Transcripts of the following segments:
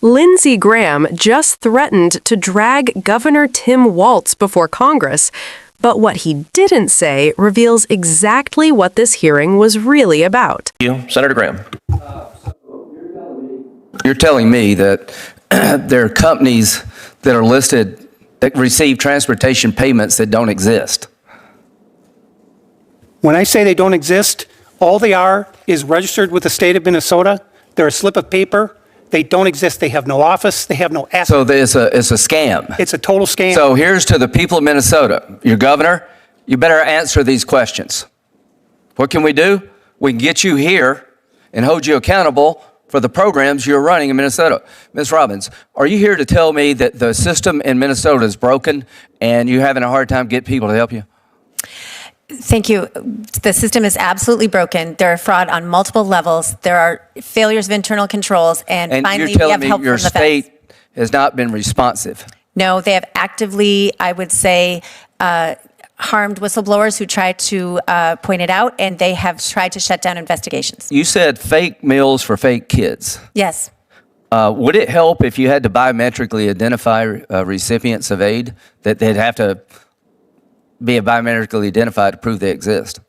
Lindsey Graham just threatened to drag Governor Tim Walz before Congress, but what he didn't say reveals exactly what this hearing was really about. You, Senator Graham. You're telling me that there are companies that are listed that receive transportation payments that don't exist. When I say they don't exist, all they are is registered with the state of Minnesota. They're a slip of paper. They don't exist. They have no office. They have no asset. So it's a scam. It's a total scam. So here's to the people of Minnesota. Your governor, you better answer these questions. What can we do? We can get you here and hold you accountable for the programs you're running in Minnesota. Ms. Robbins, are you here to tell me that the system in Minnesota is broken and you're having a hard time getting people to help you? Thank you. The system is absolutely broken. There are fraud on multiple levels. There are failures of internal controls. And finally, you're we have telling help me your from the feds. state has not been responsive. No, they have actively, I would say, harmed whistleblowers who tried to point it out, and they have tried to shut down investigations. You said fake meals for fake kids. Yes. Would it help if you had to biometrically identify recipients of aid, that they'd have to be biometrically identified to prove they exist?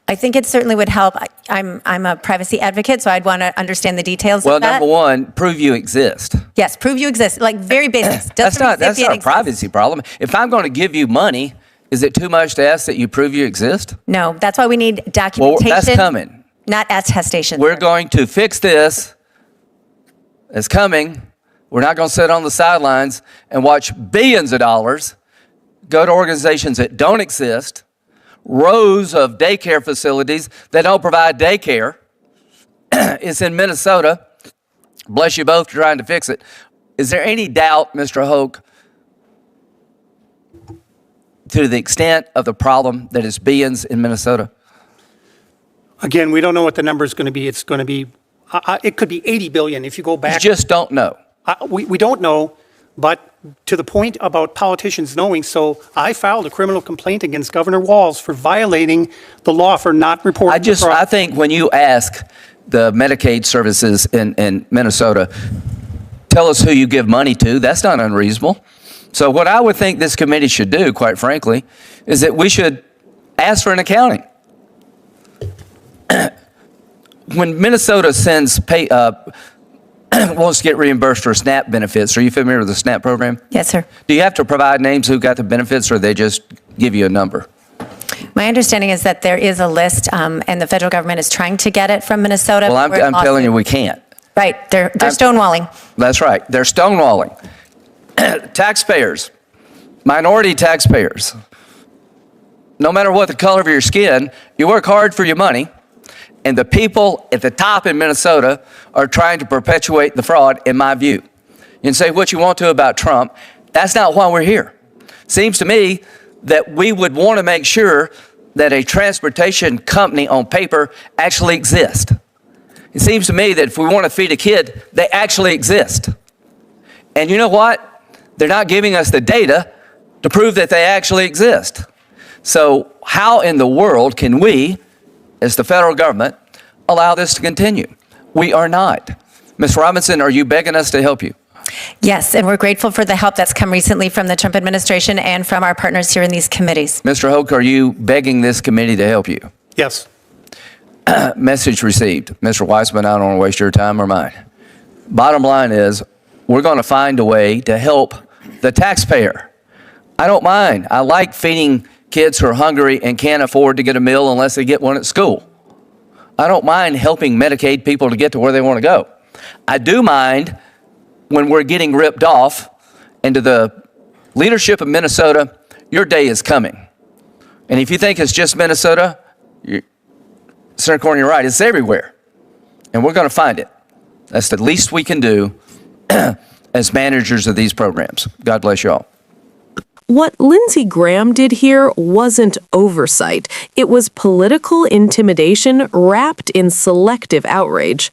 I think it certainly would help. I'm a privacy advocate, so I'd want to understand the details Well, of that. number one, prove you exist. Yes, prove you exist. Like very basics. That's not a privacy problem. If I'm going to give you money, is it too much to ask that you prove you exist? No, that's why we need documentation. Well, that's coming. Not attestation. We're going to fix this. It's coming. We're not going to sit on the sidelines and watch billions of dollars go to organizations that don't exist, rows of daycare facilities that don't provide daycare. It's in Minnesota. Bless you both for trying to fix it. Is there any doubt, Mr. Hoke, to the extent of the problem that is billions in Minnesota? Again, we don't know what the number is going to be. It's going to be, it could be 80 billion if you go back. You just don't know. We don't know, but to the point about politicians knowing, so I filed a criminal complaint against Governor Walz for violating the law for not reporting fraud. I think when you ask the Medicaid services in Minnesota, tell us who you give money to, that's not unreasonable. So what I would think this committee should do, quite frankly, is that we should ask for an accounting. When Minnesota sends wants to get reimbursed for SNAP benefits, are you familiar with the SNAP program? Yes, sir. Do you have to provide names who got the benefits, or they just give you a number? My understanding is that there is a list, and the federal government is trying to get it from Minnesota. Well, I'm telling you, we can't. Right, they're stonewalling. That's right. They're stonewalling. Taxpayers, minority taxpayers, no matter what the color of your skin, you work hard for your money, and the people at the top in Minnesota are trying to perpetuate the fraud, in my view. You can say what you want to about Trump. That's not why we're here. Seems to me that we would want to make sure that a transportation company on paper actually exists. It seems to me that if we want to feed a kid, they actually exist. And you know what? They're not giving us the data to prove that they actually exist. So how in the world can we, as the federal government, allow this to continue? We are not. Ms. Robinson, are you begging us to help you? Yes, and we're grateful for the help that's come recently from the Trump administration and from our partners here in these committees. Mr. Hoke, are you begging this committee to help you? Yes. Message received. Mr. Weissman, I don't want to waste your time or mine. Bottom line is, we're going to find a way to help the taxpayer. I don't mind. I like feeding kids who are hungry and can't afford to get a meal unless they get one at school. I don't mind helping Medicaid people to get to where they want to go. I do mind when we're getting ripped off. And to the leadership of Minnesota, your day is coming. And if you think it's just Minnesota, Senator Cornyn, you're right. It's everywhere. And we're going to find it. That's the least we can do as managers of these programs. God bless you all. What Lindsey Graham did here wasn't oversight. It was political intimidation wrapped in selective outrage.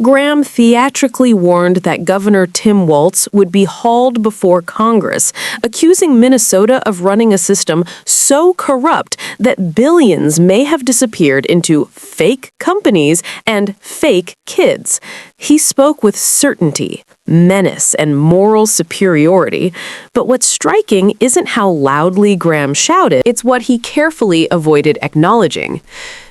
Graham theatrically warned that Governor Tim Walz would be hauled before Congress, accusing Minnesota of running a system so corrupt that billions may have disappeared into fake companies and fake kids. He spoke with certainty, menace, and moral superiority. But what's striking isn't how loudly Graham shouted, it's what he carefully avoided acknowledging.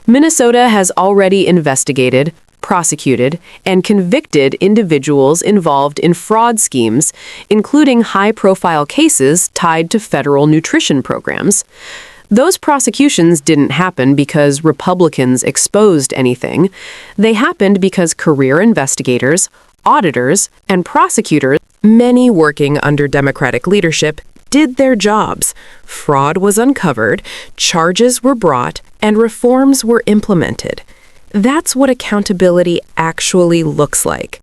Minnesota has already investigated, prosecuted, and convicted individuals involved in fraud schemes, including high-profile cases tied to federal nutrition programs. Those prosecutions didn't happen because Republicans exposed anything. They happened because career investigators, auditors, and prosecutors, many working under Democratic leadership, did their jobs. Fraud was uncovered, charges were brought, and reforms were implemented. That's what accountability actually looks like.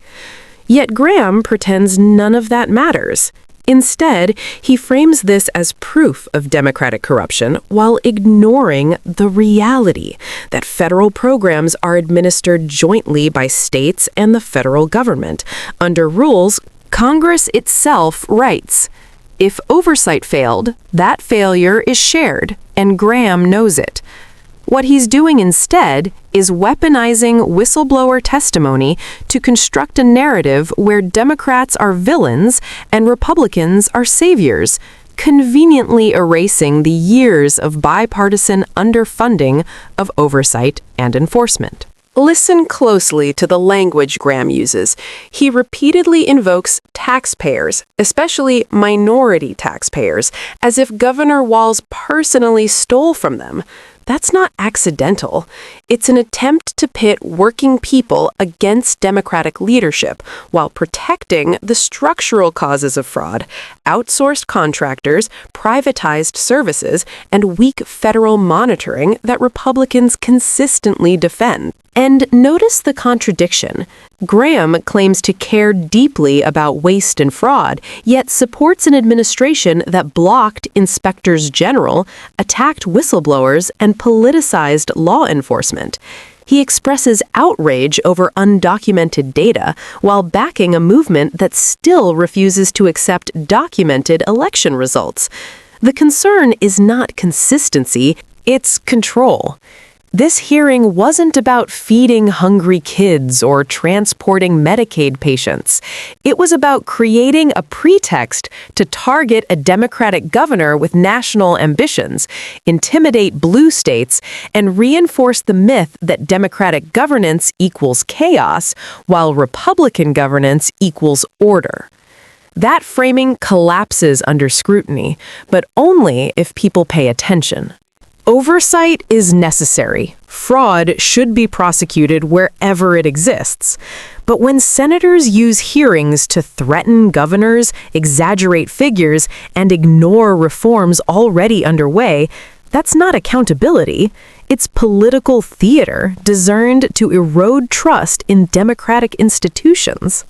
Yet Graham pretends none of that matters. Instead, he frames this as proof of Democratic corruption while ignoring the reality that federal programs are administered jointly by states and the federal government under rules Congress itself writes. If oversight failed, that failure is shared, and Graham knows it. What he's doing instead is weaponizing whistleblower testimony to construct a narrative where Democrats are villains and Republicans are saviors, conveniently erasing the years of bipartisan underfunding of oversight and enforcement. Listen closely to the language Graham uses. He repeatedly invokes taxpayers, especially minority taxpayers, as if Governor Walz personally stole from them. That's not accidental. It's an attempt to pit working people against Democratic leadership while protecting the structural causes of fraud, outsourced contractors, privatized services, and weak federal monitoring that Republicans consistently defend. And notice the contradiction. Graham claims to care deeply about waste and fraud, yet supports an administration that blocked inspectors general, attacked whistleblowers, and politicized law enforcement. He expresses outrage over undocumented data while backing a movement that still refuses to accept documented election results. The concern is not consistency, it's control. This hearing wasn't about feeding hungry kids or transporting Medicaid patients. It was about creating a pretext to target a Democratic governor with national ambitions, intimidate blue states, and reinforce the myth that Democratic governance equals chaos, while Republican governance equals order. That framing collapses under scrutiny, but only if people pay attention. Oversight is necessary. Fraud should be prosecuted wherever it exists. But when senators use hearings to threaten governors, exaggerate figures, and ignore reforms already underway, that's not accountability. It's political theater designed to erode trust in democratic institutions.